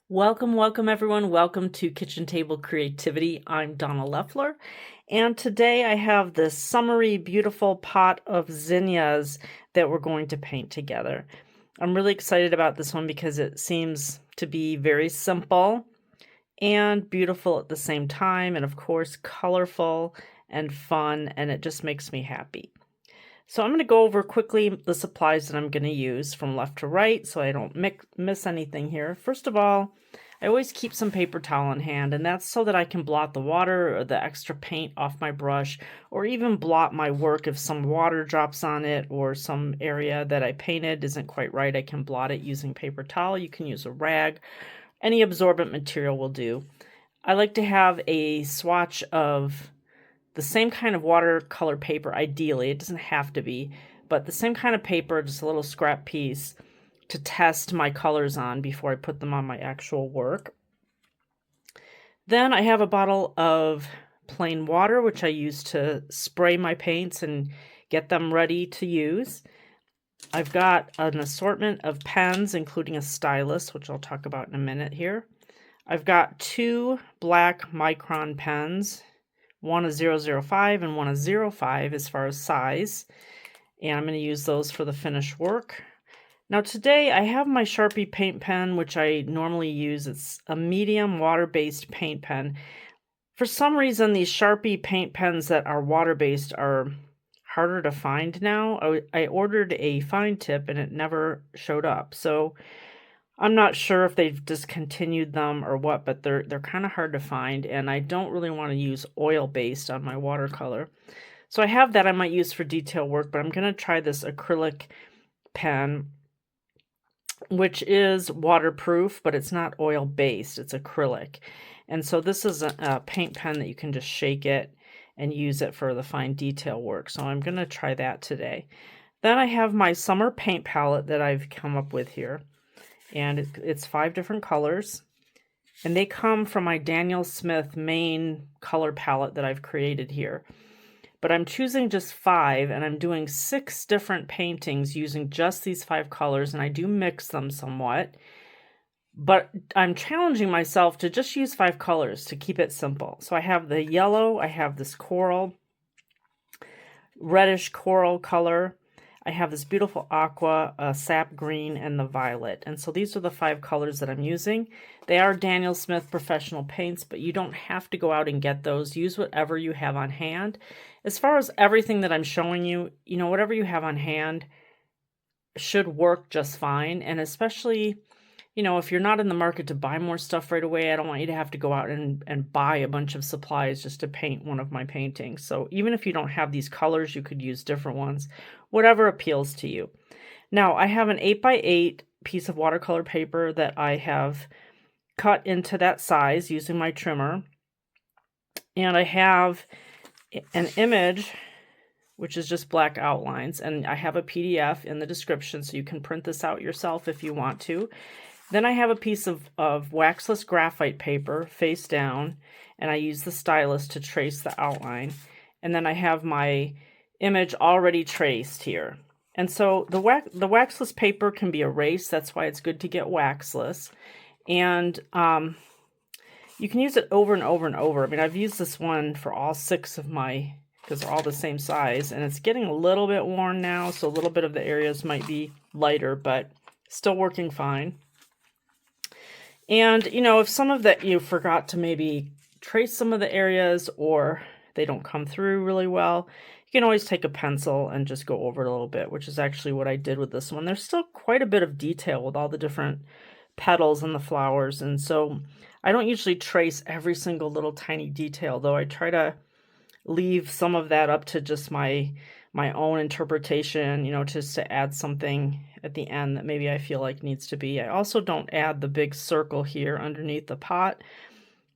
Welcome everyone. Welcome to Kitchen Table Creativity. I'm Donna Leffler, and today I have this summery, beautiful pot of zinnias that we're going to paint together. I'm really excited about this one because it seems to be very simple and beautiful at the same time, and of course, colorful and fun, and it just makes me happy. So I'm going to go over quickly the supplies that I'm going to use from left to right so I don't miss anything here. First of all, I always keep some paper towel in hand, and that's so that I can blot the water or the extra paint off my brush, or even blot my work if some water drops on it or some area that I painted isn't quite right. I can blot it using paper towel. You can use a rag. Any absorbent material will do. I like to have a swatch of the same kind of watercolor paper, ideally. It doesn't have to be, but the same kind of paper, just a little scrap piece to test my colors on before I put them on my actual work. Then I have a bottle of plain water, which I use to spray my paints and get them ready to use. I've got an assortment of pens, including a stylus, which I'll talk about in a minute here. I've got two black Micron pens, one a 005 and one a 05 as far as size, and I'm going to use those for the finished work. Now today I have my Sharpie Paint Pen, which I normally use. It's a medium water-based paint pen. For some reason, these Sharpie paint pens that are water-based are harder to find now. I ordered a fine tip and it never showed up. So I'm not sure if they've discontinued them or what, but they're kind of hard to find, and I don't really want to use oil-based on my watercolor. So I have that I might use for detail work, but I'm going to try this acrylic pen, which is waterproof, but it's not oil-based, it's acrylic. And so this is a paint pen that you can just shake it and use it for the fine detail work. So I'm going to try that today. Then I have my summer paint palette that I've come up with here. And it's 5 different colors, and they come from my Daniel Smith main color palette that I've created here. But I'm choosing just 5, and I'm doing 6 different paintings using just these 5 colors, and I do mix them somewhat. But I'm challenging myself to just use 5 colors to keep it simple. So I have the yellow, I have this coral, reddish coral color, I have this beautiful aqua, sap green, and the violet. And so these are the 5 colors that I'm using. They are Daniel Smith professional paints, but you don't have to go out and get those. Use whatever you have on hand. As far as everything that I'm showing you, whatever you have on hand should work just fine. And especially, if you're not in the market to buy more stuff right away, I don't want you to have to go out and buy a bunch of supplies just to paint one of my paintings. So even if you don't have these colors, you could use different ones, whatever appeals to you. Now I have an 8x8 piece of watercolor paper that I have cut into that size using my trimmer. And I have an image, which is just black outlines. And I have a PDF in the description, so you can print this out yourself if you want to. Then I have a piece of waxless graphite paper face down, and I use the stylus to trace the outline. And then I have my image already traced here. And so the waxless paper can be erased. That's why it's good to get waxless. And you can use it over and over and over. I mean, I've used this one for all 6 of my, because they're all the same size, and it's getting a little bit worn now, so a little bit of the areas might be lighter, but still working fine. And, if some of that you forgot to maybe trace some of the areas, or they don't come through really well, you can always take a pencil and just go over it a little bit, which is actually what I did with this one. There's still quite a bit of detail with all the different petals and the flowers, and so I don't usually trace every single little tiny detail, though I try to leave some of that up to just my own interpretation, just to add something at the end that maybe I feel like needs to be. I also don't add the big circle here underneath the pot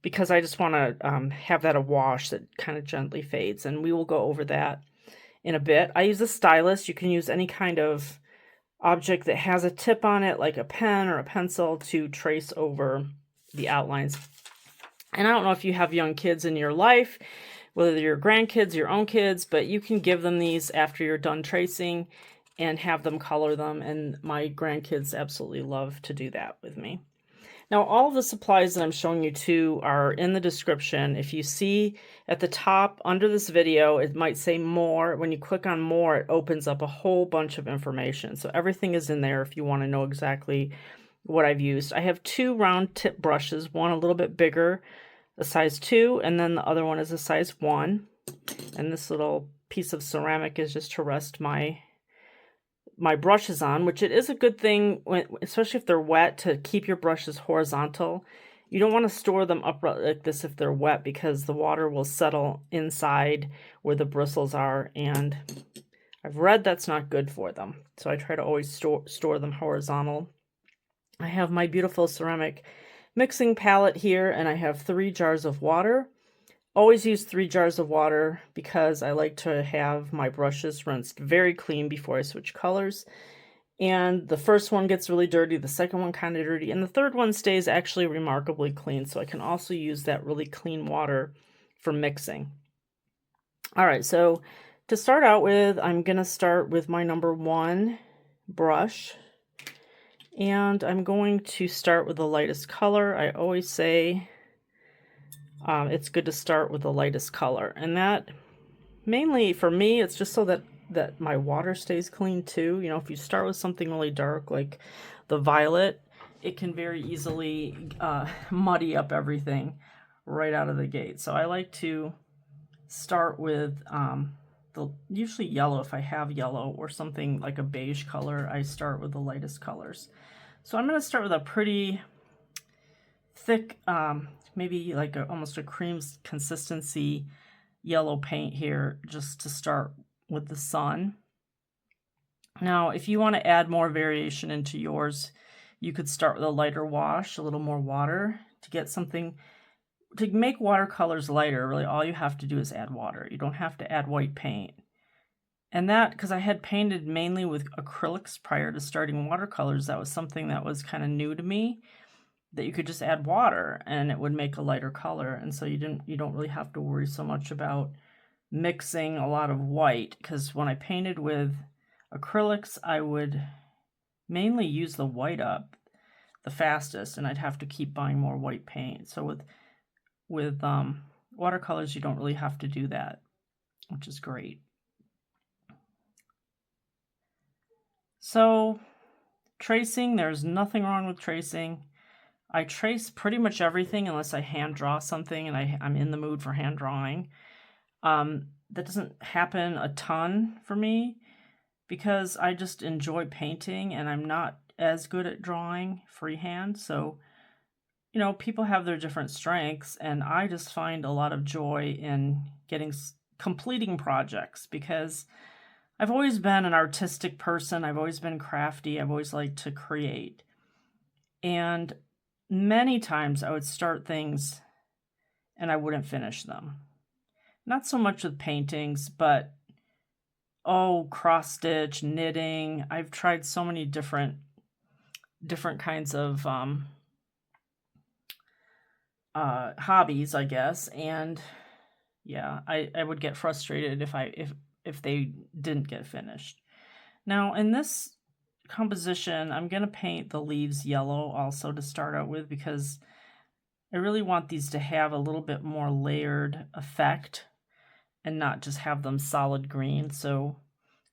because I just want to have that a wash that kind of gently fades, and we will go over that in a bit. I use a stylus. You can use any kind of object that has a tip on it, like a pen or a pencil, to trace over the outlines. And I don't know if you have young kids in your life, whether they're your grandkids, your own kids, but you can give them these after you're done tracing and have them color them. And my grandkids absolutely love to do that with me. Now, all of the supplies that I'm showing you too are in the description. If you see at the top under this video, it might say more. When you click on more, it opens up a whole bunch of information. So everything is in there if you want to know exactly what I've used. I have 2 round tip brushes, one a little bit bigger, a size 2, and then the other one is a size 1. And this little piece of ceramic is just to rest my brushes on, which it is a good thing, when, especially if they're wet, to keep your brushes horizontal. You don't want to store them upright like this if they're wet, because the water will settle inside where the bristles are, and I've read that's not good for them. So I try to always store them horizontal. I have my beautiful ceramic mixing palette here, and I have 3 jars of water. Always use 3 jars of water because I like to have my brushes rinsed very clean before I switch colors. And the first one gets really dirty, the second one kind of dirty, and the third one stays actually remarkably clean. So I can also use that really clean water for mixing. All right, so to start out with, I'm going to start with my number 1 brush. And I'm going to start with the lightest color. I always say it's good to start with the lightest color, and that mainly for me, it's just so that my water stays clean too. You know, if you start with something really dark like the violet, it can very easily muddy up everything right out of the gate. So I like to start with usually yellow. If I have yellow or something like a beige color, I start with the lightest colors. So I'm going to start with a pretty thick, maybe like almost a cream consistency yellow paint here, just to start with the sun. Now, if you want to add more variation into yours, you could start with a lighter wash, a little more water, to get something, to make watercolors lighter. Really, all you have to do is add water. You don't have to add white paint. And that, because I had painted mainly with acrylics prior to starting watercolors, that was something that was kind of new to me, that you could just add water and it would make a lighter color. And so you don't really have to worry so much about mixing a lot of white, because when I painted with acrylics, I would mainly use the white up the fastest, and I'd have to keep buying more white paint. So with watercolors, you don't really have to do that, which is great. So tracing, there's nothing wrong with tracing. I trace pretty much everything unless I hand draw something and I'm in the mood for hand drawing. That doesn't happen a ton for me because I just enjoy painting and I'm not as good at drawing freehand. So, you know, people have their different strengths, and I just find a lot of joy in completing projects, because I've always been an artistic person. I've always been crafty. I've always liked to create. And many times I would start things and I wouldn't finish them. Not so much with paintings, but cross stitch, knitting. I've tried so many different kinds of hobbies, I guess. And yeah, I would get frustrated if they didn't get finished. Now in this composition, I'm going to paint the leaves yellow also to start out with, because I really want these to have a little bit more layered effect and not just have them solid green. So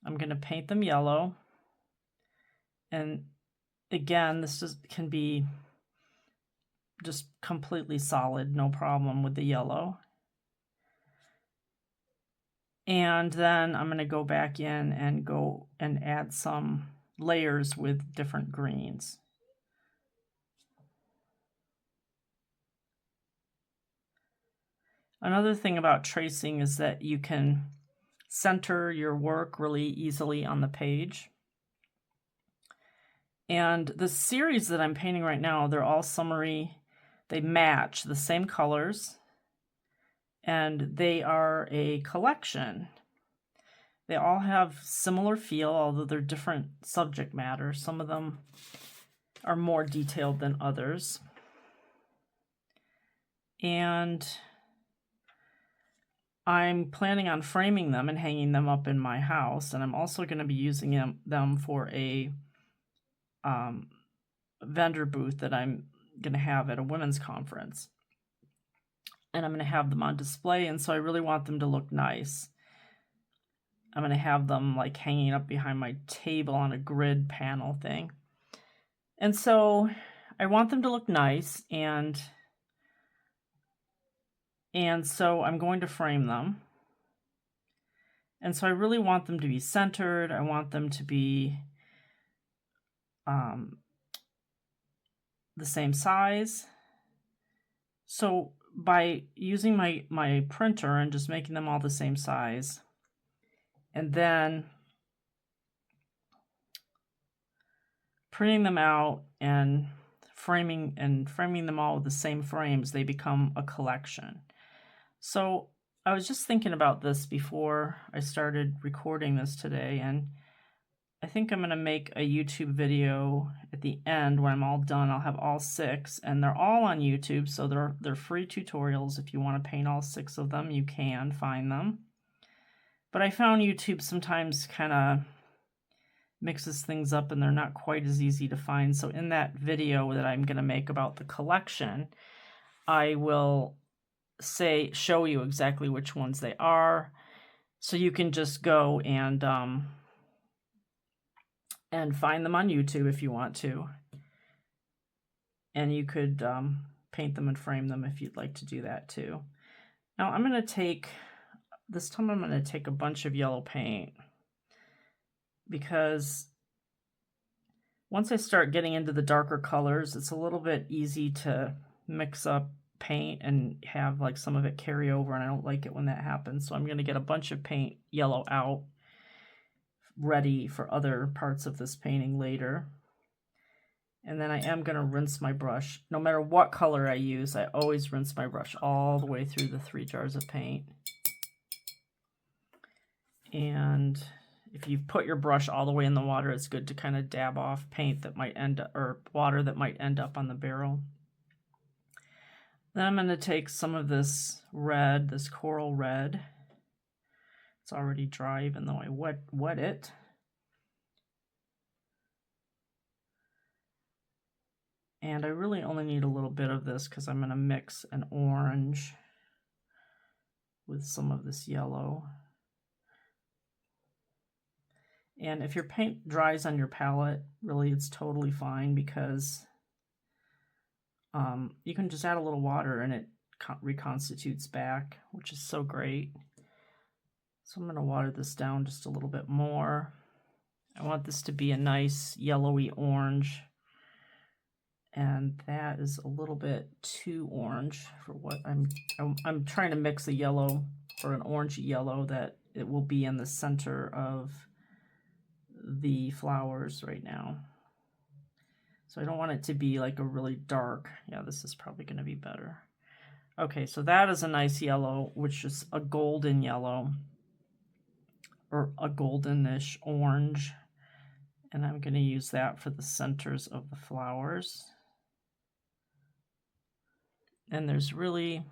I'm going to paint them yellow. And again, this can be just completely solid, no problem with the yellow. And then I'm going to go back in and add some layers with different greens. Another thing about tracing is that you can center your work really easily on the page. And the series that I'm painting right now, they're all summery. They match the same colors, and they are a collection. They all have similar feel, although they're different subject matter. Some of them are more detailed than others. And I'm planning on framing them and hanging them up in my house. And I'm also going to be using them for a vendor booth that I'm going to have at a women's conference. And I'm going to have them on display, and so I really want them to look nice. I'm going to have them like hanging up behind my table on a grid panel thing. And so I want them to look nice, and so I'm going to frame them. And so I really want them to be centered. I want them to be the same size. So by using my printer and just making them all the same size, and then printing them out and framing them all with the same frames, they become a collection. So I was just thinking about this before I started recording this today, and I think I'm going to make a YouTube video at the end when I'm all done. I'll have all 6, and they're all on YouTube, so they're free tutorials. If you want to paint all 6 of them, you can find them. But I found YouTube sometimes kind of mixes things up, and they're not quite as easy to find. So in that video that I'm going to make about the collection, I will show you exactly which ones they are, so you can just go and find them on YouTube if you want to, and you could paint them and frame them if you'd like to do that too. Now I'm going to take a bunch of yellow paint, because once I start getting into the darker colors, it's a little bit easy to mix up paint and have like some of it carry over, and I don't like it when that happens. So I'm going to get a bunch of paint yellow out, ready for other parts of this painting later. And then I am going to rinse my brush. No matter what color I use, I always rinse my brush all the way through the 3 jars of paint. And if you put your brush all the way in the water, it's good to kind of dab off paint that might or water that might end up on the barrel. Then I'm going to take some of this red, this coral red. It's already dry, even though I wet it. And I really only need a little bit of this because I'm going to mix an orange with some of this yellow. And if your paint dries on your palette, really it's totally fine, because you can just add a little water and it reconstitutes back, which is so great. So I'm going to water this down just a little bit more. I want this to be a nice yellowy orange, and that is a little bit too orange for what I'm trying to mix a yellow for an orangey yellow that it will be in the center of the flowers right now. So I don't want it to be like a really dark, yeah, this is probably going to be better. Okay, so that is a nice yellow, which is a golden yellow, or a goldenish orange. And I'm going to use that for the centers of the flowers. And there's really,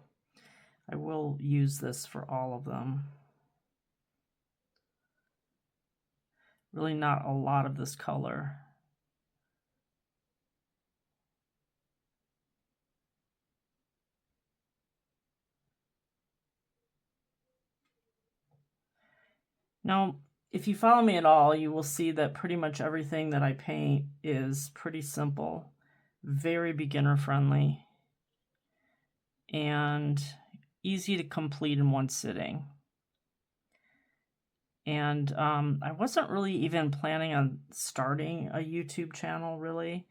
I will use this for all of them. Really not a lot of this color. Now, if you follow me at all, you will see that pretty much everything that I paint is pretty simple, very beginner friendly, and easy to complete in one sitting. And I wasn't really even planning on starting a YouTube channel, really.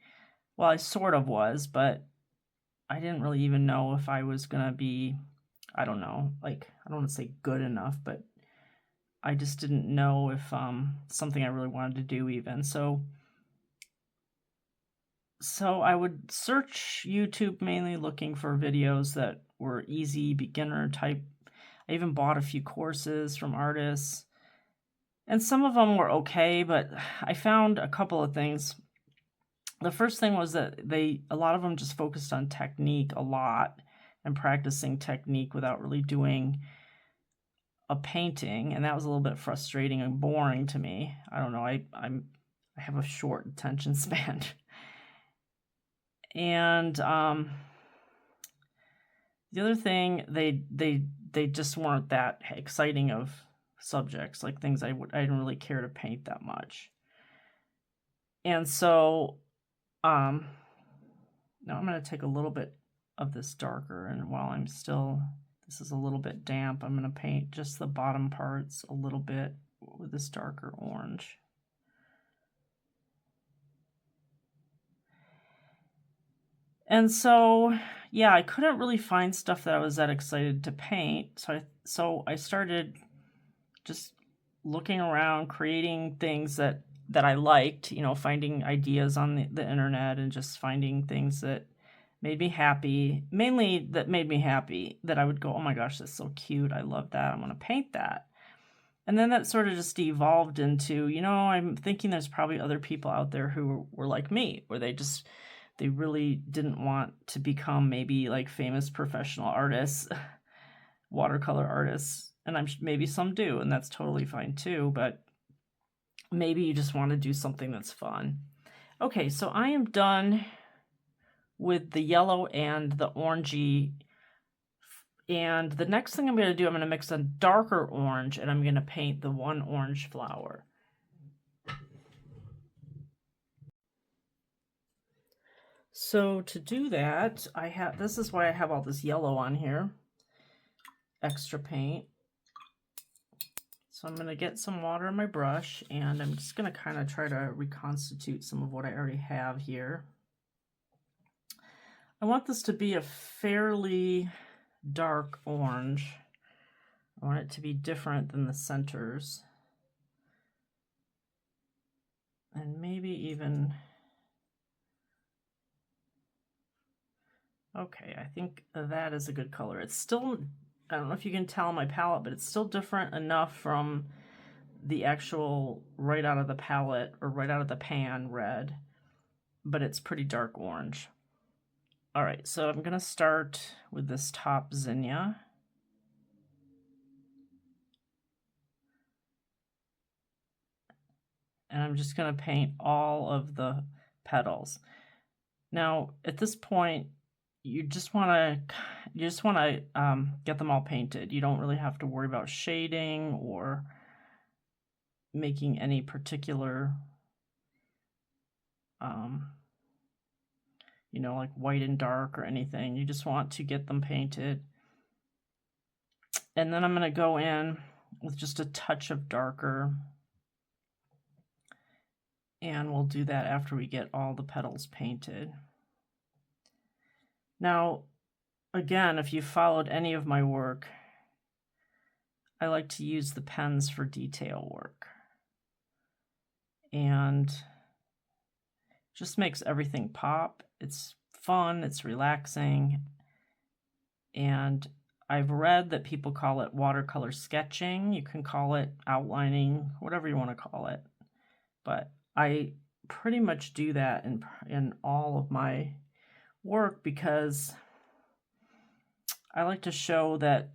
Well, I sort of was, but I didn't really even know if I was going to be, I don't know, like, I don't want to say good enough, but I just didn't know if something I really wanted to do even. So I would search YouTube mainly looking for videos that were easy, beginner type. I even bought a few courses from artists, and some of them were okay, but I found a couple of things. The first thing was that a lot of them just focused on technique a lot and practicing technique without really doing a painting, and that was a little bit frustrating and boring to me. I don't know, I have a short attention span. And the other thing, they just weren't that exciting of subjects, like things I didn't really care to paint that much. And so now I'm going to take a little bit of this darker, and while I'm still, this is a little bit damp, I'm going to paint just the bottom parts a little bit with this darker orange. And so, yeah, I couldn't really find stuff that I was that excited to paint. So I started just looking around, creating things that I liked, you know, finding ideas on the internet and just finding things that made me happy, mainly that made me happy, that I would go, oh my gosh, that's so cute. I love that. I want to paint that. And then that sort of just evolved into, you know, I'm thinking there's probably other people out there who were like me, where they really didn't want to become maybe like famous professional artists, watercolor artists. And maybe some do, and that's totally fine too, but maybe you just want to do something that's fun. Okay, so I am done with the yellow and the orangey. And the next thing I'm going to do, I'm going to mix a darker orange, and I'm going to paint the one orange flower. So to do that, this is why I have all this yellow on here, extra paint. So I'm going to get some water in my brush, and I'm just going to kind of try to reconstitute some of what I already have here. I want this to be a fairly dark orange. I want it to be different than the centers. And maybe even, okay, I think that is a good color. It's still, I don't know if you can tell on my palette, but it's still different enough from the actual right out of the palette or right out of the pan red, but it's pretty dark orange. All right, so I'm gonna start with this top zinnia. And I'm just gonna paint all of the petals. Now, at this point, you just wanna get them all painted. You don't really have to worry about shading or making any particular, you know, like white and dark or anything. You just want to get them painted. And then I'm going to go in with just a touch of darker. And we'll do that after we get all the petals painted. Now, again, if you followed any of my work, I like to use the pens for detail work. And just makes everything pop. It's fun, it's relaxing, and I've read that people call it watercolor sketching. You can call it outlining, whatever you want to call it. But I pretty much do that in all of my work because I like to show that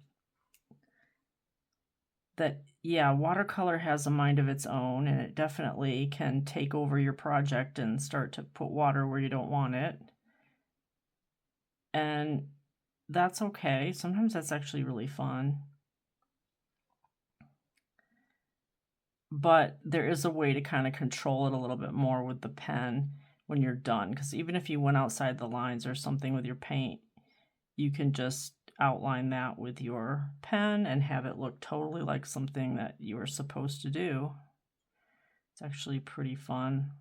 yeah, watercolor has a mind of its own, and it definitely can take over your project and start to put water where you don't want it. And that's okay. Sometimes that's actually really fun. But there is a way to kind of control it a little bit more with the pen when you're done, because even if you went outside the lines or something with your paint, you can just outline that with your pen and have it look totally like something that you were supposed to do. It's actually pretty fun.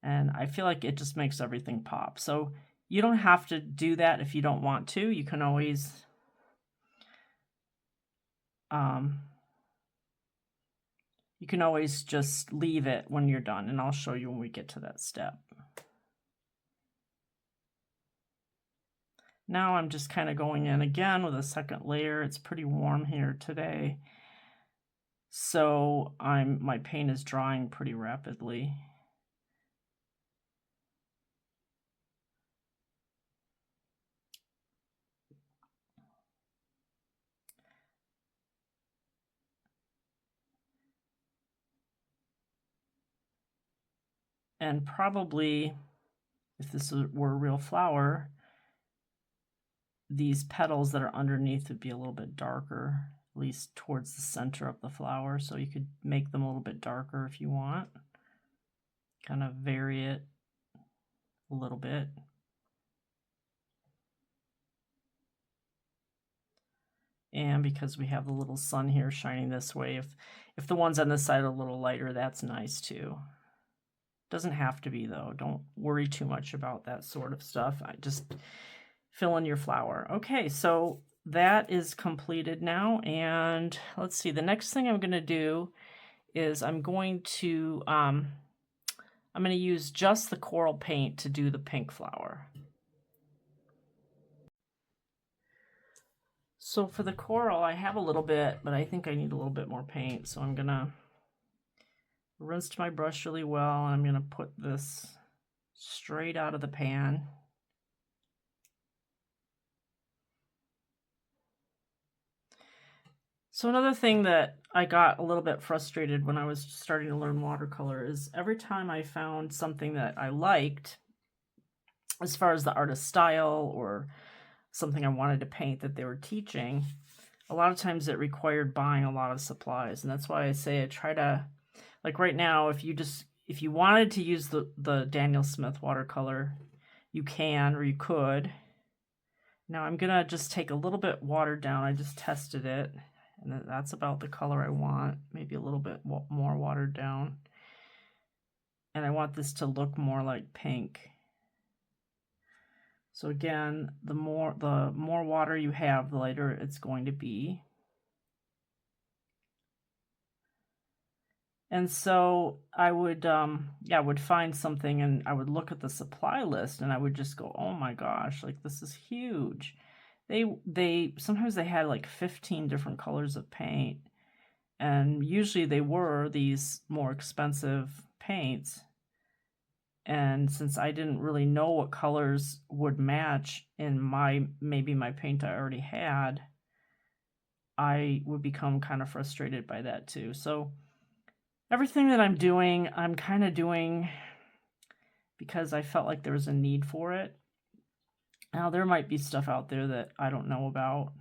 And I feel like it just makes everything pop. So you don't have to do that if you don't want to. You can always just leave it when you're done, and I'll show you when we get to that step. Now I'm just kind of going in again with a second layer. It's pretty warm here today, so my paint is drying pretty rapidly. And probably if this were a real flower, these petals that are underneath would be a little bit darker, at least towards the center of the flower. So you could make them a little bit darker if you want. Kind of vary it a little bit. And because we have the little sun here shining this way, if the ones on this side are a little lighter, that's nice too. Doesn't have to be though. Don't worry too much about that sort of stuff. I just fill in your flower. Okay, so that is completed now. And let's see, the next thing I'm going to do is I'm going to use just the coral paint to do the pink flower. So for the coral, I have a little bit, but I think I need a little bit more paint. So I'm gonna rinse my brush really well, and I'm gonna put this straight out of the pan. So another thing that I got a little bit frustrated when I was starting to learn watercolor is every time I found something that I liked, as far as the artist style or something I wanted to paint that they were teaching, a lot of times it required buying a lot of supplies. And that's why I say I try to, like right now, if you wanted to use the Daniel Smith watercolor, you can, or you could. Now I'm gonna just take a little bit watered down. I just tested it, and that's about the color I want, maybe a little bit more watered down. And I want this to look more like pink. So again, the more water you have, the lighter it's going to be. And so I would, I would find something and I would look at the supply list and I would just go, oh my gosh, like this is huge. Sometimes they had like 15 different colors of paint, and usually they were these more expensive paints. And since I didn't really know what colors would match in maybe my paint I already had, I would become kind of frustrated by that too. So everything that I'm doing, I'm kind of doing because I felt like there was a need for it. Now, there might be stuff out there that I don't know about.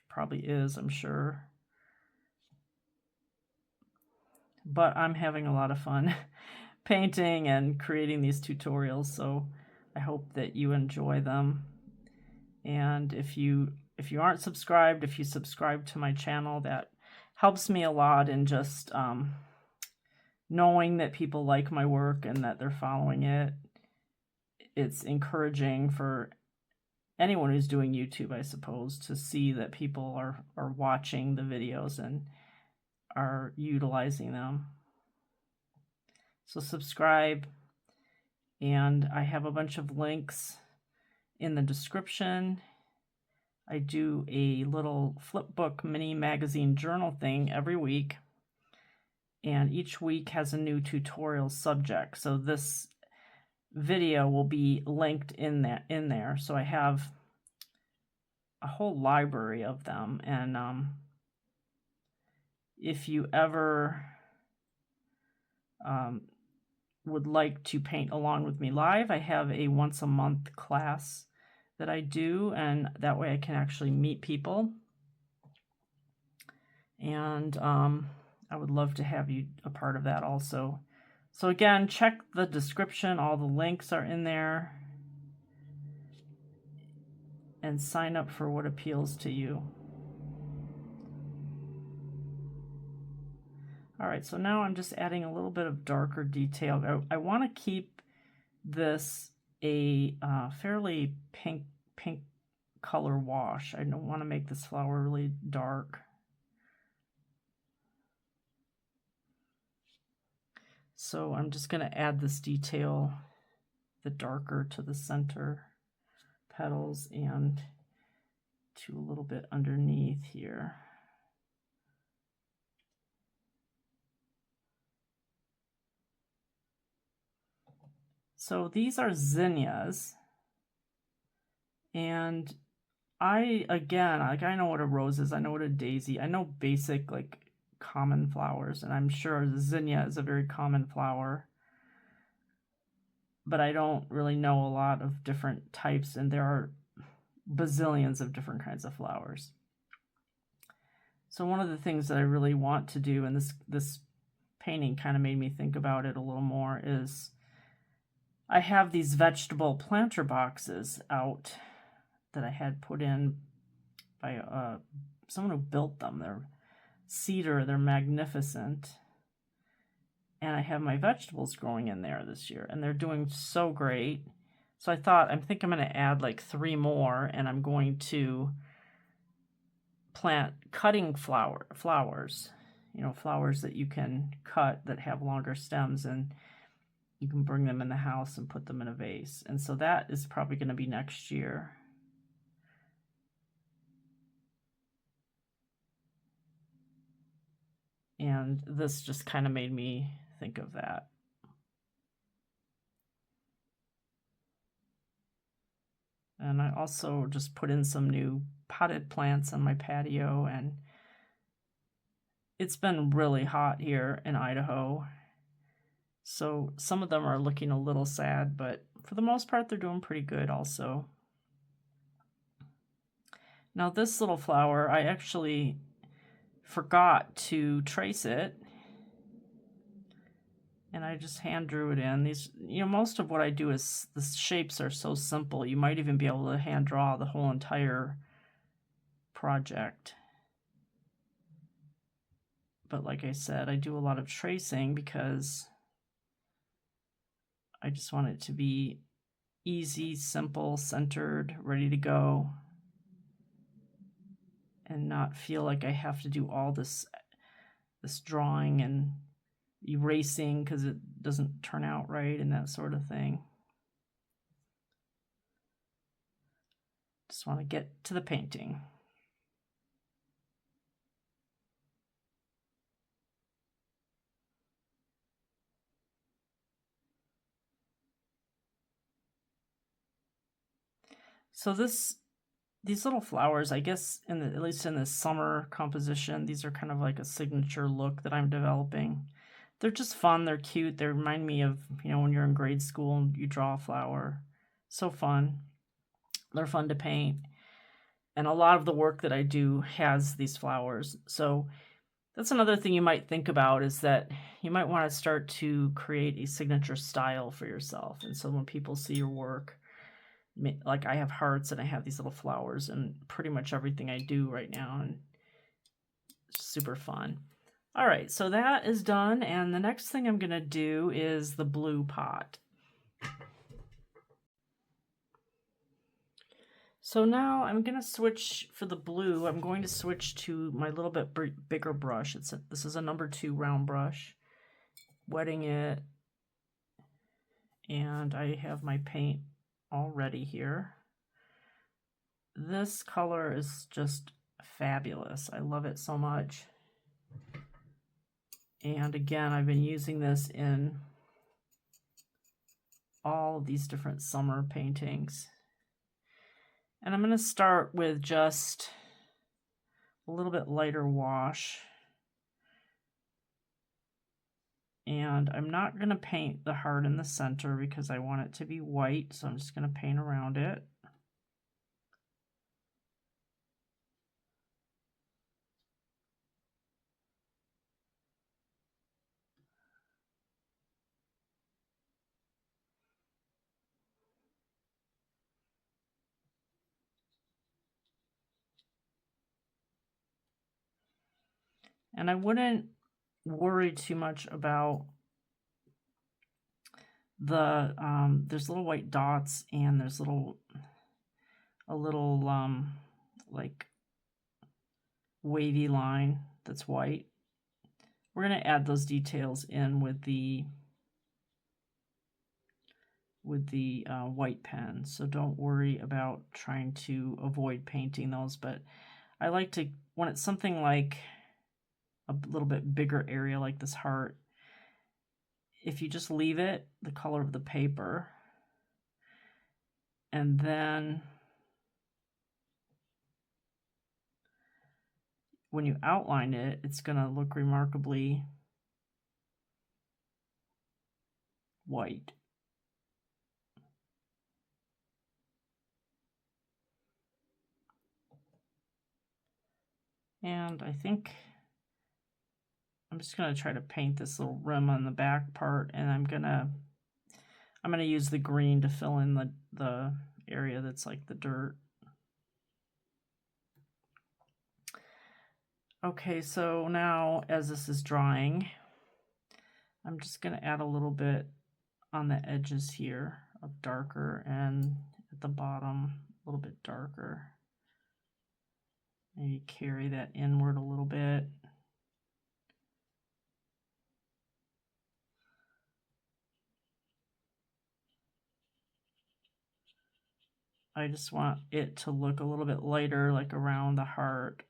Probably is, I'm sure. But I'm having a lot of fun painting and creating these tutorials, so I hope that you enjoy them. And if you aren't subscribed, if you subscribe to my channel, that helps me a lot in just knowing that people like my work and that they're following it. It's encouraging for anyone who's doing YouTube, I suppose, to see that people are watching the videos and are utilizing them. So subscribe, and I have a bunch of links in the description. I do a little flipbook mini magazine journal thing every week, and each week has a new tutorial subject. So this video will be linked in there. So I have a whole library of them, and if you ever would like to paint along with me live, I have a once a month class that I do, and that way I can actually meet people. And I would love to have you a part of that also. So again, check the description, all the links are in there, and sign up for what appeals to you. All right, so now I'm just adding a little bit of darker detail. I want to keep this a fairly pink color wash. I don't want to make this flower really dark. So I'm just going to add this detail, the darker to the center petals and to a little bit underneath here. So these are zinnias, and I know what a rose is, I know what a daisy, I know basic like common flowers, and I'm sure the zinnia is a very common flower. but I don't really know a lot of different types, and there are bazillions of different kinds of flowers. So one of the things that I really want to do, and this painting kind of made me think about it a little more, is I have these vegetable planter boxes out that I had put in by someone who built them. They're cedar, they're magnificent. And I have my vegetables growing in there this year, and they're doing so great. So I think I'm going to add like 3 more, and I'm going to plant cutting flowers, you know, flowers that you can cut that have longer stems, and you can bring them in the house and put them in a vase. And so that is probably going to be next year. And this just kind of made me think of that. And I also just put in some new potted plants on my patio, and it's been really hot here in Idaho. So some of them are looking a little sad, but for the most part, they're doing pretty good also. Now this little flower, I actually forgot to trace it, and I just hand drew it in. These, you know, most of what I do is, the shapes are so simple, you might even be able to hand draw the whole entire project. But like I said, I do a lot of tracing because I just want it to be easy, simple, centered, ready to go, and not feel like I have to do all this drawing and erasing because it doesn't turn out right and that sort of thing. Just want to get to the painting. So these little flowers, I guess, at least in this summer composition, these are kind of like a signature look that I'm developing. They're just fun, they're cute, they remind me of, you know, when you're in grade school and you draw a flower. So fun. They're fun to paint. And a lot of the work that I do has these flowers. So that's another thing you might think about, is that you might want to start to create a signature style for yourself. And so when people see your work, like I have hearts and I have these little flowers and pretty much everything I do right now, and it's super fun. All right, so that is done, and the next thing I'm gonna do is the blue pot. So now I'm gonna switch for the blue. I'm going to switch to my little bit bigger brush. This is a number 2 round brush. Wetting it, and I have my paint all ready here. This color is just fabulous. I love it so much. And again, I've been using this in all of these different summer paintings. And I'm going to start with just a little bit lighter wash. And I'm not going to paint the heart in the center because I want it to be white, so I'm just going to paint around it. And I wouldn't worry too much about the, there's little white dots, and there's a little like wavy line that's white. We're going to add those details in with the white pen, so don't worry about trying to avoid painting those. But I like to, when it's something like a little bit bigger area like this heart, if you just leave it the color of the paper, and then when you outline it, it's going to look remarkably white. And I think I'm just going to try to paint this little rim on the back part, and I'm going to use the green to fill in the area that's like the dirt. Okay, so now as this is drying, I'm just going to add a little bit on the edges here of darker, and at the bottom a little bit darker. Maybe carry that inward a little bit. I just want it to look a little bit lighter, like around the heart.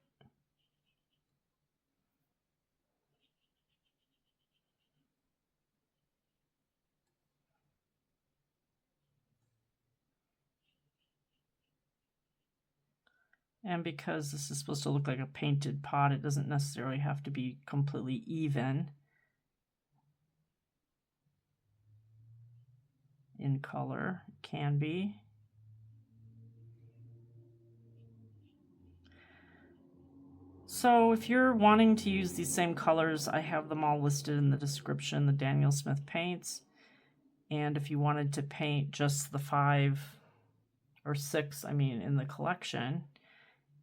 And because this is supposed to look like a painted pot, it doesn't necessarily have to be completely even in color. It can be. So if you're wanting to use these same colors, I have them all listed in the description, the Daniel Smith paints. And if you wanted to paint just the 5 or 6, in the collection,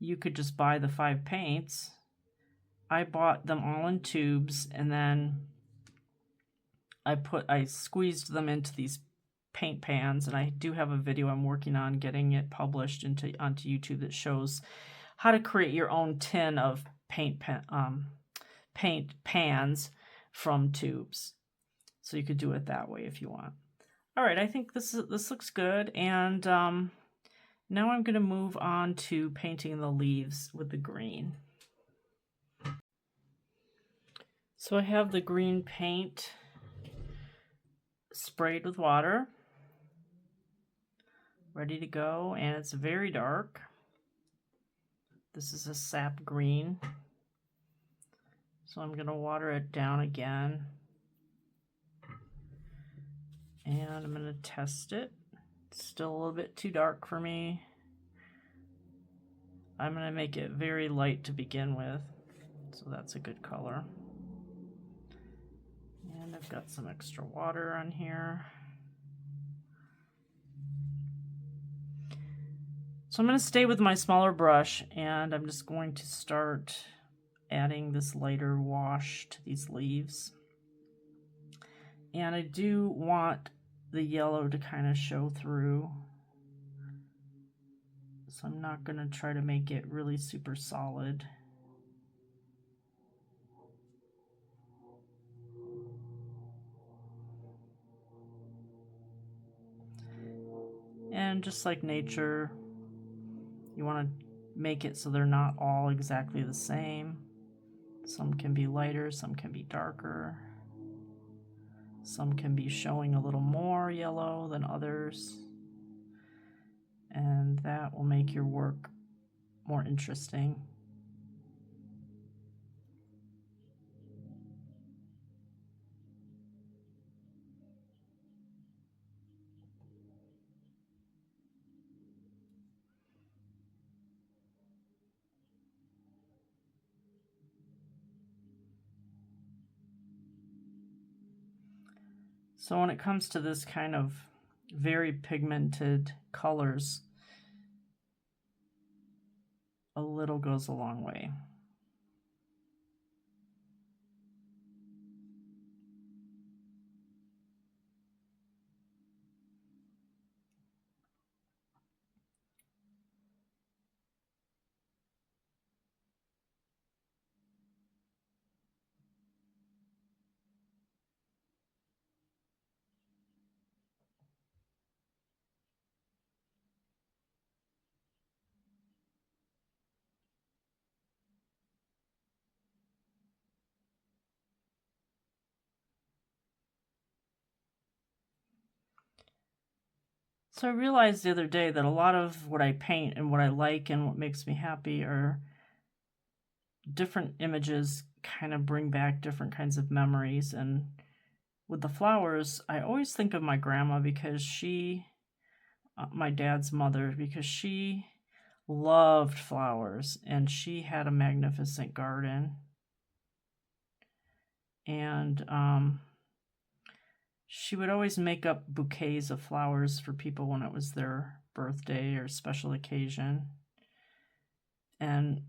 you could just buy the 5 paints. I bought them all in tubes, and then I squeezed them into these paint pans, and I do have a video I'm working on getting it published onto YouTube that shows how to create your own tin of paint pans from tubes. So you could do it that way if you want. All right, I think this looks good, and now I'm going to move on to painting the leaves with the green. So I have the green paint sprayed with water, ready to go, and it's very dark. This is a sap green. So I'm going to water it down again. And I'm going to test it. It's still a little bit too dark for me. I'm going to make it very light to begin with. So that's a good color. And I've got some extra water on here. So I'm going to stay with my smaller brush, and I'm just going to start adding this lighter wash to these leaves. And I do want the yellow to kind of show through. So I'm not going to try to make it really super solid. And just like nature, you want to make it so they're not all exactly the same. Some can be lighter, some can be darker. Some can be showing a little more yellow than others. And that will make your work more interesting. So when it comes to this kind of very pigmented colors, a little goes a long way. So I realized the other day that a lot of what I paint and what I like and what makes me happy are different images kind of bring back different kinds of memories. And with the flowers, I always think of my grandma because she, my dad's mother, because she loved flowers, and she had a magnificent garden. And she would always make up bouquets of flowers for people when it was their birthday or special occasion. And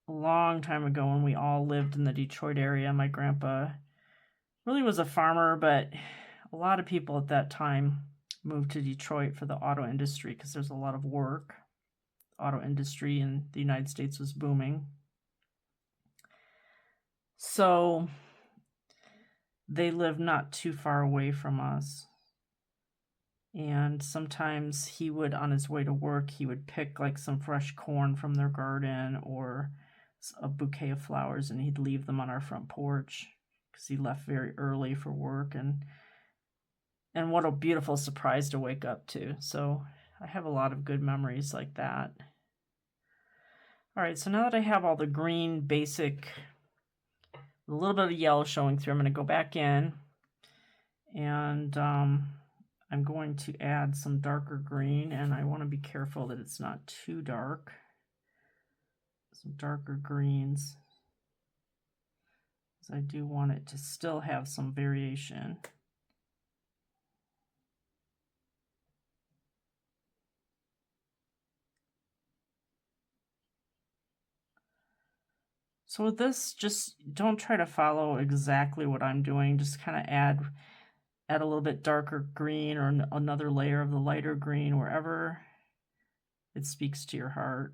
a long time ago, when we all lived in the Detroit area, my grandpa really was a farmer, but a lot of people at that time moved to Detroit for the auto industry because there's a lot of work. Auto industry in the United States was booming. So they lived not too far away from us. And sometimes he would, on his way to work, he would pick like some fresh corn from their garden or a bouquet of flowers, and he'd leave them on our front porch because he left very early for work. And what a beautiful surprise to wake up to. So I have a lot of good memories like that. All right, so now that I have all the green basic, a little bit of yellow showing through, I'm going to go back in and I'm going to add some darker green, and I want to be careful that it's not too dark. Some darker greens, because I do want it to still have some variation. So with this, just don't try to follow exactly what I'm doing. Just kind of add a little bit darker green or another layer of the lighter green wherever it speaks to your heart.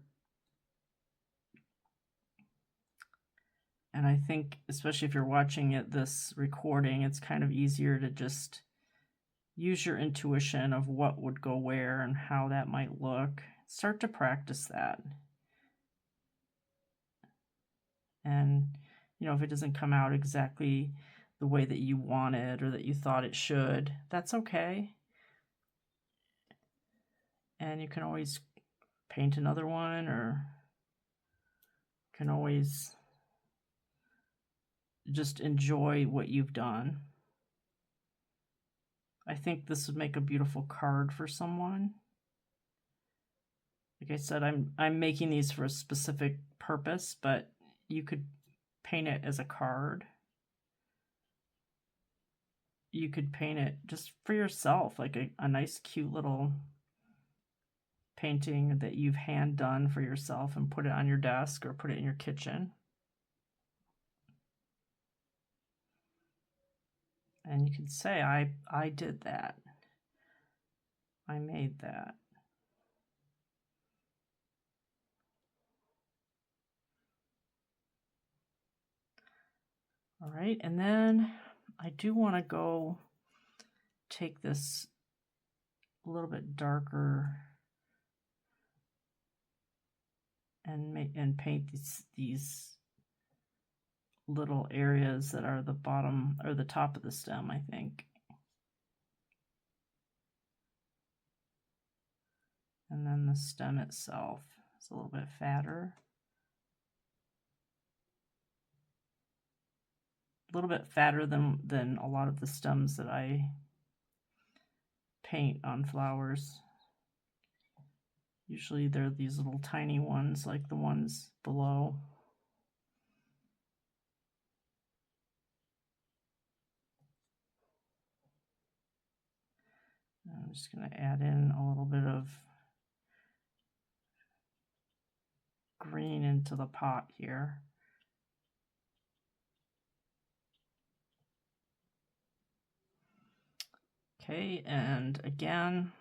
And I think, especially if you're watching this recording, it's kind of easier to just use your intuition of what would go where and how that might look. Start to practice that. And, you know, if it doesn't come out exactly the way that you want it or that you thought it should, that's okay. And you can always paint another one, or you can always just enjoy what you've done. I think this would make a beautiful card for someone. Like I said, I'm making these for a specific purpose, but you could paint it as a card. You could paint it just for yourself, like a nice cute little painting that you've hand done for yourself, and put it on your desk or put it in your kitchen. And you could say, I did that. I made that. All right, and then I do want to go take this a little bit darker and paint these little areas that are the bottom or the top of the stem, I think. And then the stem itself is a little bit fatter. A little bit fatter than a lot of the stems that I paint on flowers. Usually they're these little tiny ones like the ones below. I'm just going to add in a little bit of green into the pot here. Okay, and again,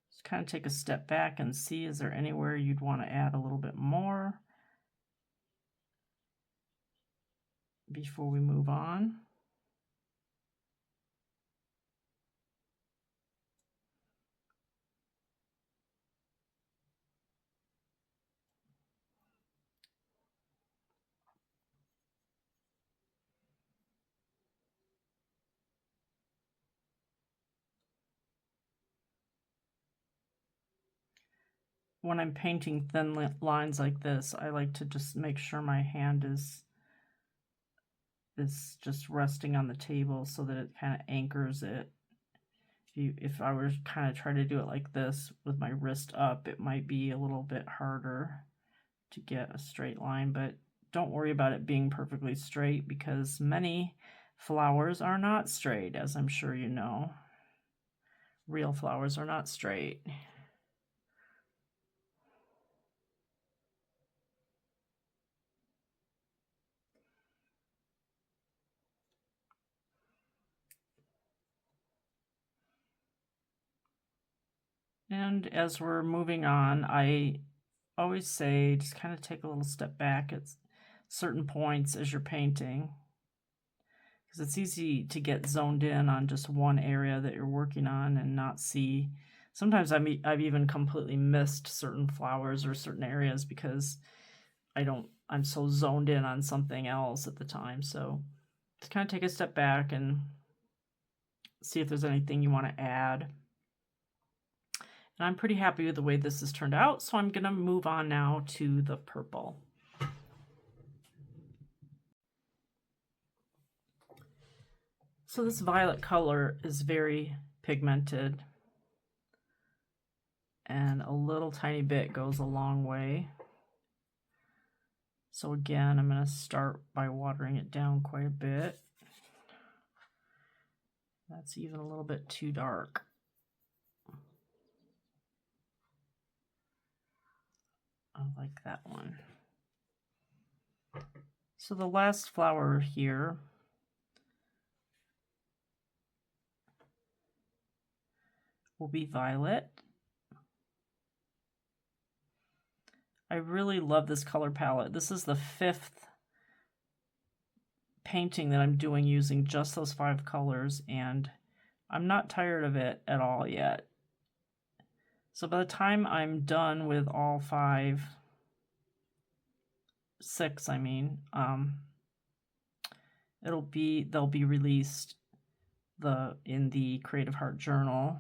just kind of take a step back and see, is there anywhere you'd want to add a little bit more before we move on? When I'm painting thin lines like this, I like to just make sure my hand is just resting on the table so that it kind of anchors it If I were to kind of try to do it like this with my wrist up, it might be a little bit harder to get a straight line, but don't worry about it being perfectly straight because many flowers are not straight, as I'm sure you know. Real flowers are not straight. And as we're moving on, I always say just kind of take a little step back at certain points as you're painting, because it's easy to get zoned in on just one area that you're working on and not see. Sometimes I've even completely missed certain flowers or certain areas because I'm so zoned in on something else at the time. So just kind of take a step back and see if there's anything you want to add. And I'm pretty happy with the way this has turned out, so I'm going to move on now to the purple. So this violet color is very pigmented, and a little tiny bit goes a long way. So again, I'm going to start by watering it down quite a bit. That's even a little bit too dark. I like that one. So the last flower here will be violet. I really love this color palette. This is the 5th painting that I'm doing using just those 5 colors, and I'm not tired of it at all yet. So by the time I'm done with all 6, I mean, they'll be released in the Creative Heart Journal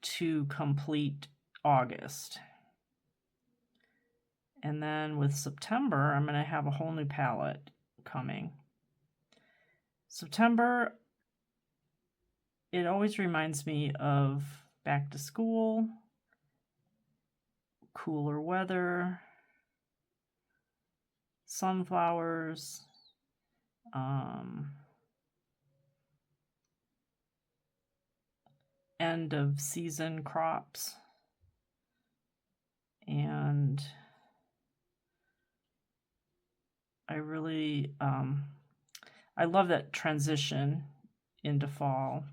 to complete August. And then with September, I'm going to have a whole new palette coming. September, it always reminds me of back to school, cooler weather, sunflowers, end of season crops, and I really I love that transition into fall.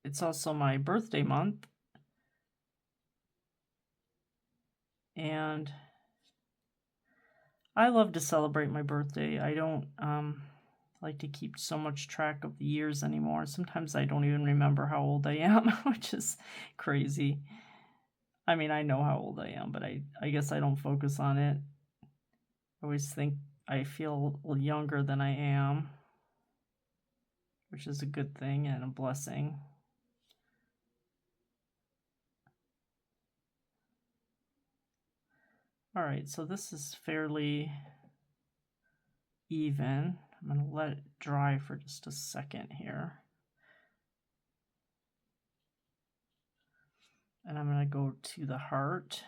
It's also my birthday month, and I love to celebrate my birthday. I don't like to keep so much track of the years anymore. Sometimes I don't even remember how old I am, which is crazy. I mean, I know how old I am, but I guess I don't focus on it. I always think I feel younger than I am, which is a good thing and a blessing. All right, so this is fairly even. I'm going to let it dry for just a second here. And I'm going to go to the heart.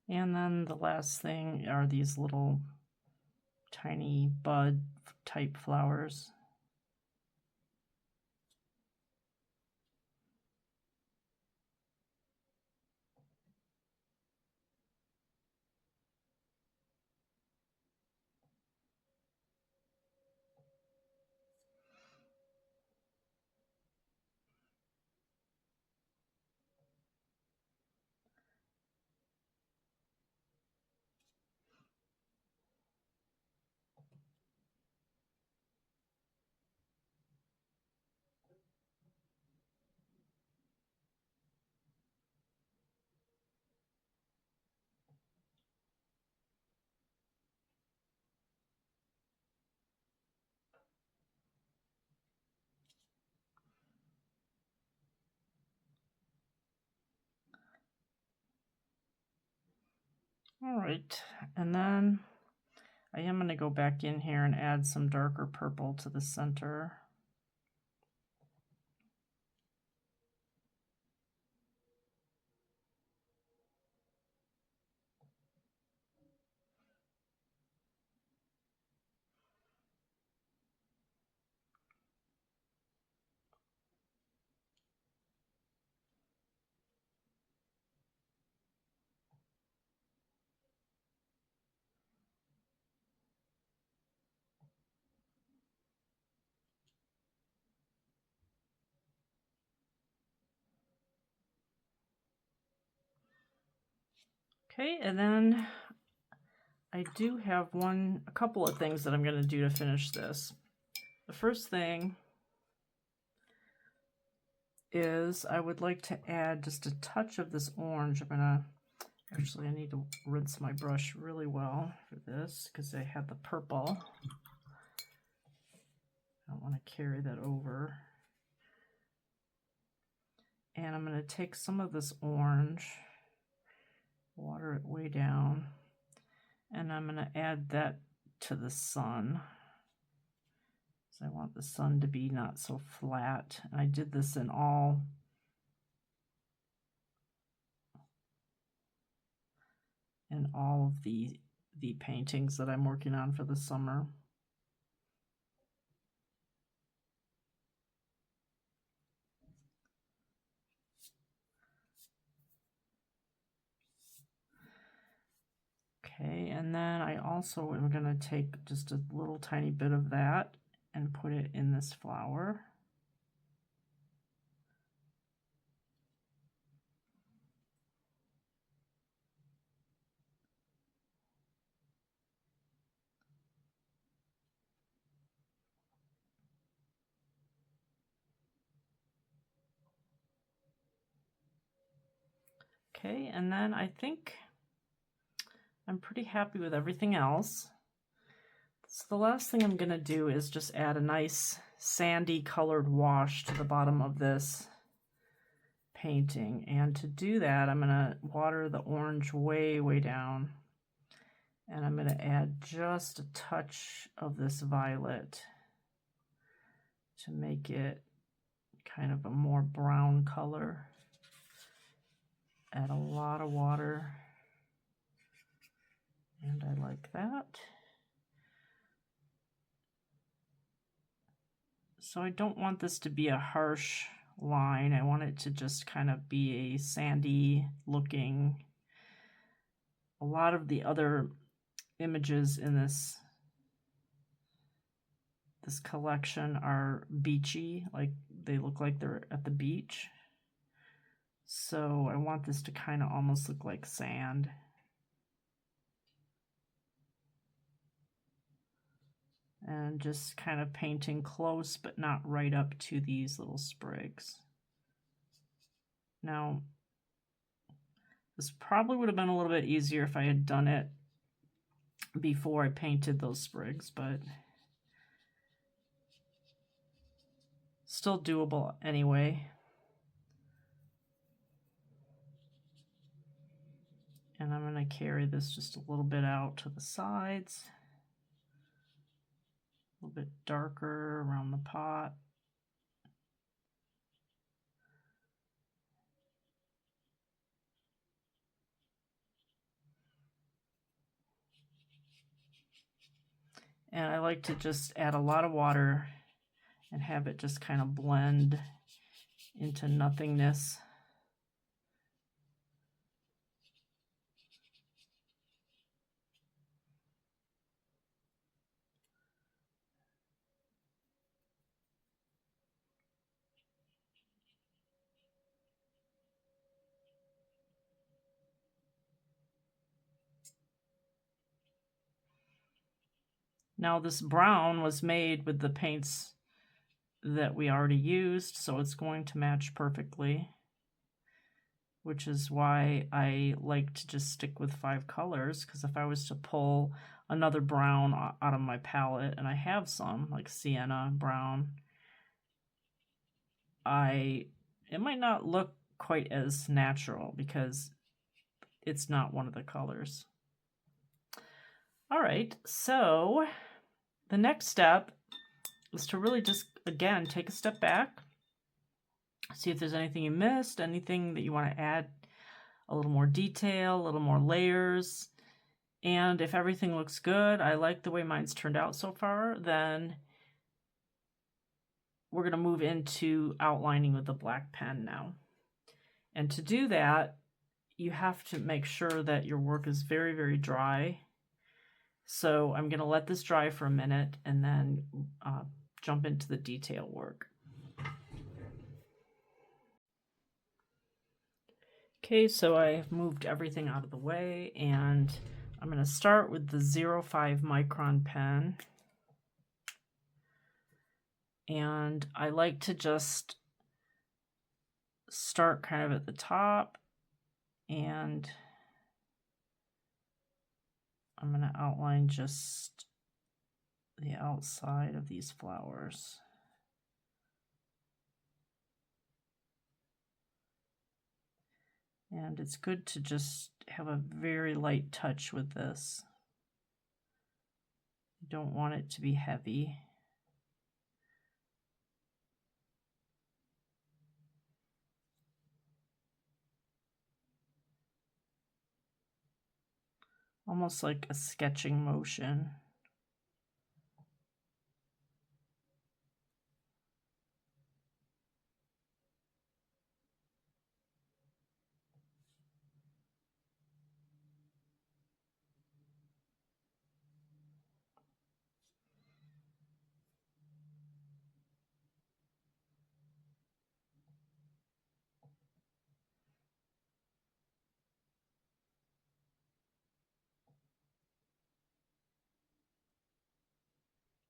And then the last thing are these little tiny bud type flowers. All right, and then I am going to go back in here and add some darker purple to the center. Okay, and then I do have a couple of things that I'm going to do to finish this. The first thing is I would like to add just a touch of this orange. I need to rinse my brush really well for this because I had the purple. I don't want to carry that over. And I'm going to take some of this orange, water it way down, and I'm going to add that to the sun. So I want the sun to be not so flat. And I did this in all of the paintings that I'm working on for the summer. Okay, and then I also am going to take just a little tiny bit of that and put it in this flower. Okay, and then I think I'm pretty happy with everything else. So the last thing I'm going to do is just add a nice sandy colored wash to the bottom of this painting. And to do that, I'm going to water the orange way, way down. And I'm going to add just a touch of this violet to make it kind of a more brown color. Add a lot of water. And I like that. So I don't want this to be a harsh line. I want it to just kind of be a sandy looking. A lot of the other images in this collection are beachy, like they look like they're at the beach. So I want this to kind of almost look like sand. And just kind of painting close, but not right up to these little sprigs. Now, this probably would have been a little bit easier if I had done it before I painted those sprigs, but still doable anyway. And I'm going to carry this just a little bit out to the sides. A little bit darker around the pot. And I like to just add a lot of water and have it just kind of blend into nothingness. Now this brown was made with the paints that we already used, so it's going to match perfectly, which is why I like to just stick with 5 colors, because if I was to pull another brown out of my palette, and I have some, like sienna brown, it might not look quite as natural because it's not one of the colors. All right, so the next step is to really just, again, take a step back, see if there's anything you missed, anything that you want to add a little more detail, a little more layers. And if everything looks good, I like the way mine's turned out so far, then we're going to move into outlining with the black pen now. And to do that, you have to make sure that your work is very, very dry. So I'm going to let this dry for a minute and then jump into the detail work. Okay, so I have moved everything out of the way, and I'm going to start with the 0.5 Micron pen. And I like to just start kind of at the top, and I'm going to outline just the outside of these flowers. And it's good to just have a very light touch with this. You don't want it to be heavy. Almost like a sketching motion.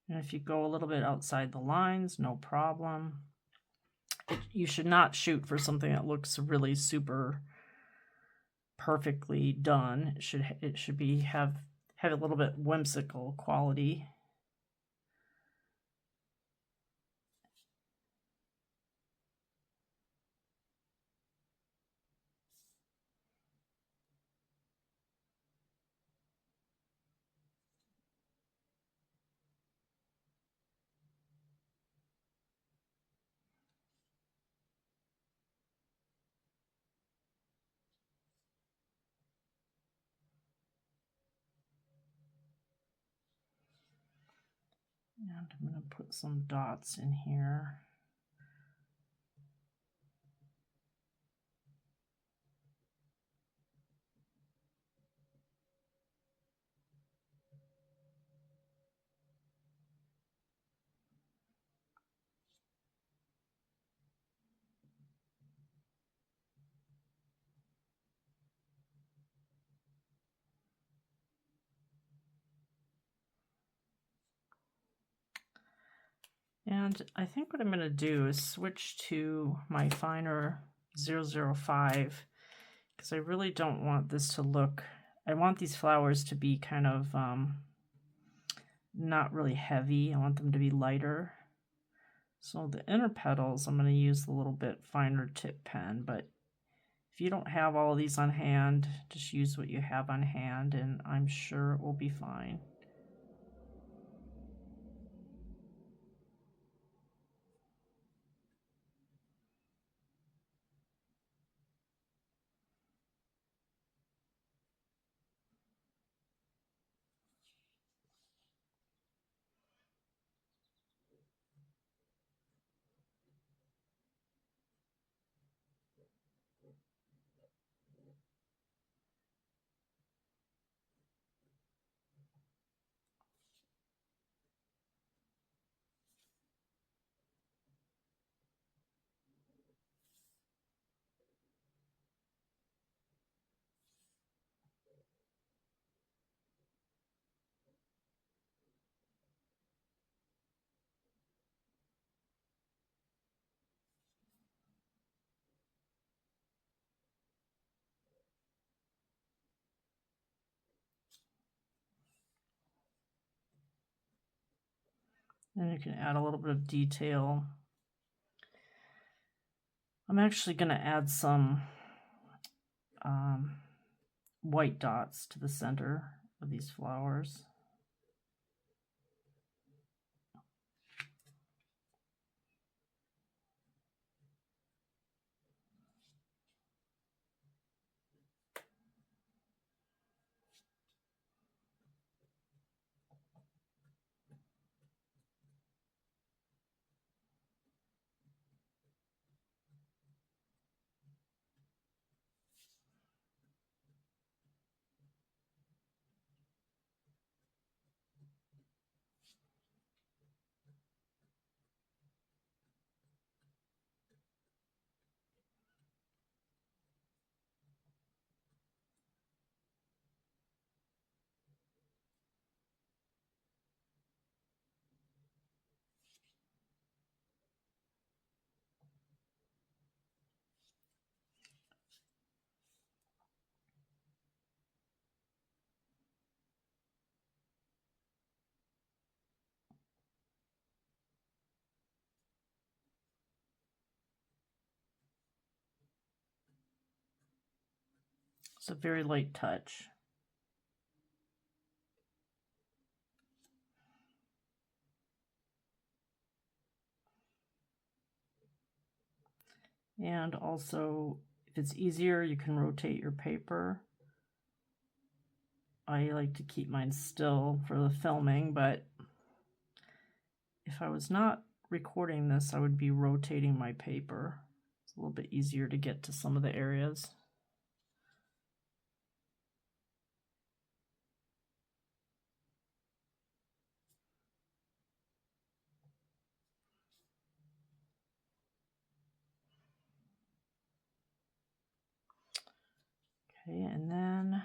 And if you go a little bit outside the lines, no problem. You should not shoot for something that looks really super perfectly done. It should be have a little bit whimsical quality. And I'm going to put some dots in here. And I think what I'm going to do is switch to my finer 005, because I really don't want this to look, I want these flowers to be kind of not really heavy. I want them to be lighter. So the inner petals, I'm going to use the little bit finer tip pen, but if you don't have all of these on hand, just use what you have on hand, and I'm sure it will be fine. And you can add a little bit of detail. I'm actually going to add some white dots to the center of these flowers. It's a very light touch. And also, if it's easier, you can rotate your paper. I like to keep mine still for the filming, but if I was not recording this, I would be rotating my paper. It's a little bit easier to get to some of the areas. Okay, and then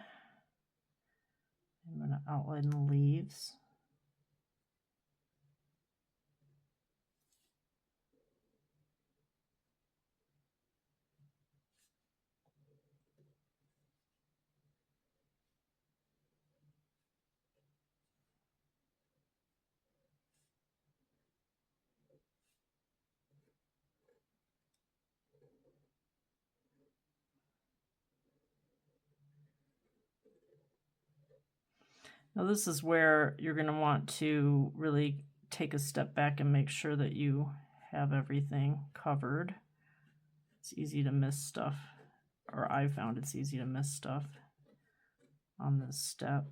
I'm going to outline the leaves. Now this is where you're going to want to really take a step back and make sure that you have everything covered. It's easy to miss stuff, or I found it's easy to miss stuff on this step.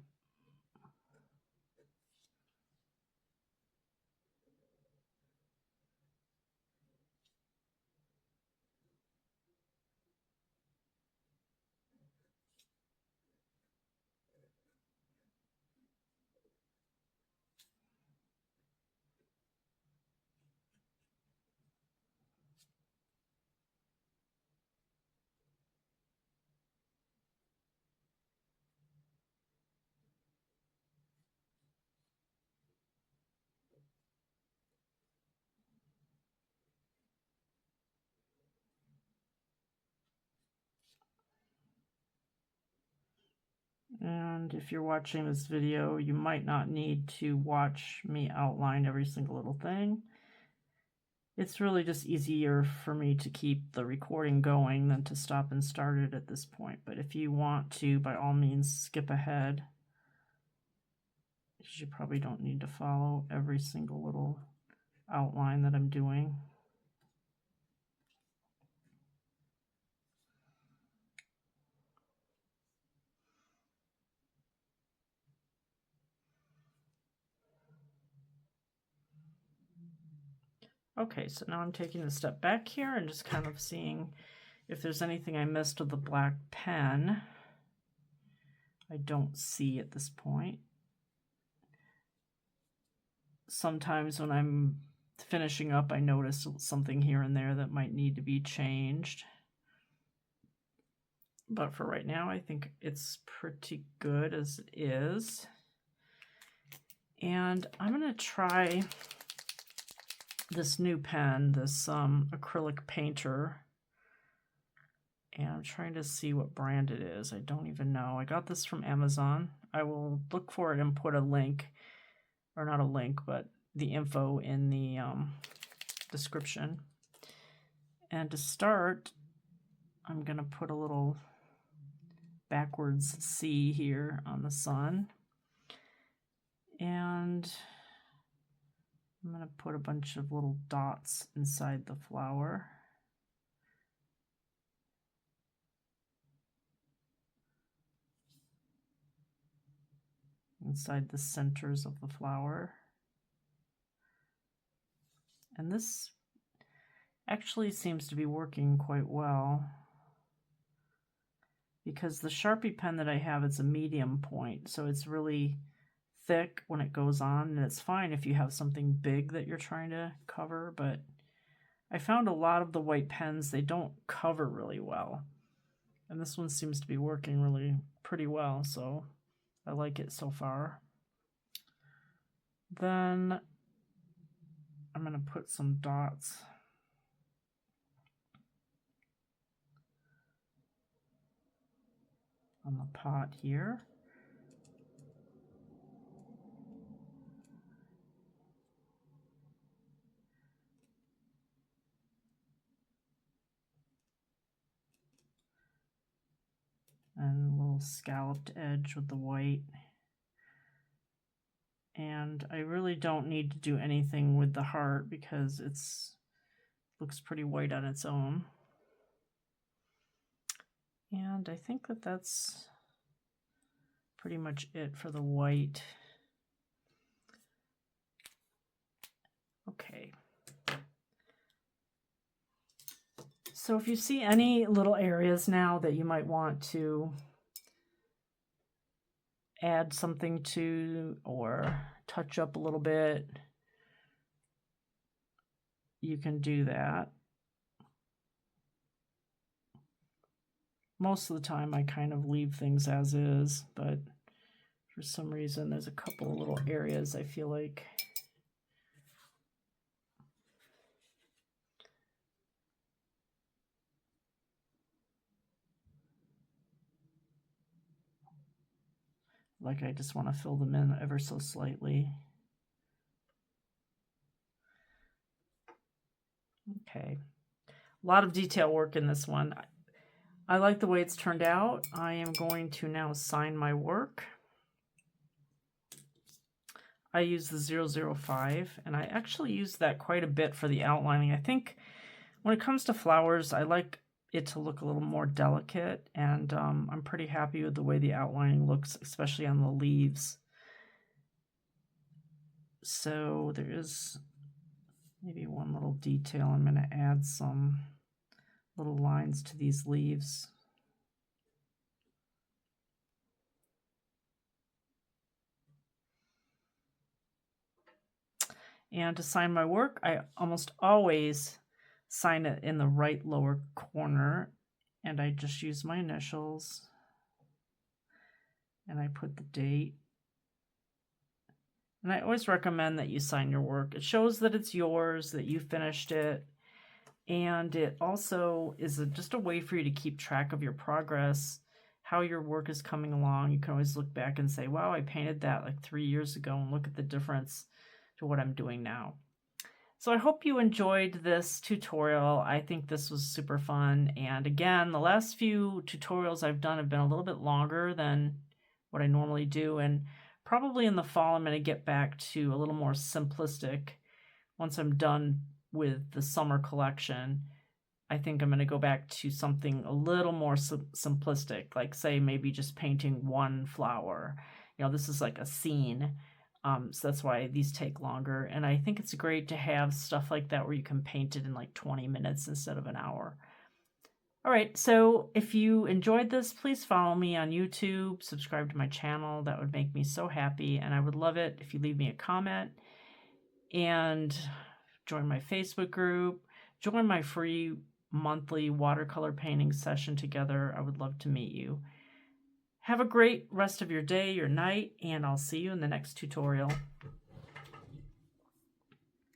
And if you're watching this video, you might not need to watch me outline every single little thing. It's really just easier for me to keep the recording going than to stop and start it at this point. But if you want to, by all means, skip ahead, because you probably don't need to follow every single little outline that I'm doing. Okay, so now I'm taking a step back here and just kind of seeing if there's anything I missed with the black pen. I don't see at this point. Sometimes when I'm finishing up, I notice something here and there that might need to be changed. But for right now, I think it's pretty good as it is. And I'm going to try this new pen, this acrylic painter. And I'm trying to see what brand it is. I don't even know. I got this from Amazon. I will look for it and put a link, or not a link, but the info in the description. And to start, I'm going to put a little backwards C here on the sun. And I'm going to put a bunch of little dots inside the flower. Inside the centers of the flower. And this actually seems to be working quite well, because the Sharpie pen that I have, it's a medium point, so it's really thick when it goes on, and it's fine if you have something big that you're trying to cover, but I found a lot of the white pens, they don't cover really well, and this one seems to be working really pretty well, so I like it so far. Then I'm going to put some dots on the pot here. And a little scalloped edge with the white. And I really don't need to do anything with the heart because looks pretty white on its own. And I think that that's pretty much it for the white. Okay. So if you see any little areas now that you might want to add something to or touch up a little bit, you can do that. Most of the time I kind of leave things as is, but for some reason there's a couple of little areas I feel like I just want to fill them in ever so slightly. Okay, a lot of detail work in this one. I like the way it's turned out. I am going to now sign my work. I use the 005, and I actually use that quite a bit for the outlining. I think when it comes to flowers, I like it to look a little more delicate, and I'm pretty happy with the way the outlining looks, especially on the leaves. So there is maybe one little detail. I'm going to add some little lines to these leaves. And to sign my work, I almost always sign it in the right lower corner, and I just use my initials and I put the date. And I always recommend that you sign your work. It shows that it's yours, that you finished it, and it also is just a way for you to keep track of your progress, how your work is coming along. You can always look back and say, wow, I painted that like 3 years ago, and look at the difference to what I'm doing now. So I hope you enjoyed this tutorial. I think this was super fun. And again, the last few tutorials I've done have been a little bit longer than what I normally do. And probably in the fall, I'm going to get back to a little more simplistic. Once I'm done with the summer collection, I think I'm going to go back to something a little more simplistic, like say maybe just painting one flower. You know, this is like a scene. So that's why these take longer. And I think it's great to have stuff like that where you can paint it in like 20 minutes instead of an hour. All right, so if you enjoyed this, please follow me on YouTube, subscribe to my channel. That would make me so happy. And I would love it if you leave me a comment and join my Facebook group, join my free monthly watercolor painting session together. I would love to meet you. Have a great rest of your day, your night, and I'll see you in the next tutorial.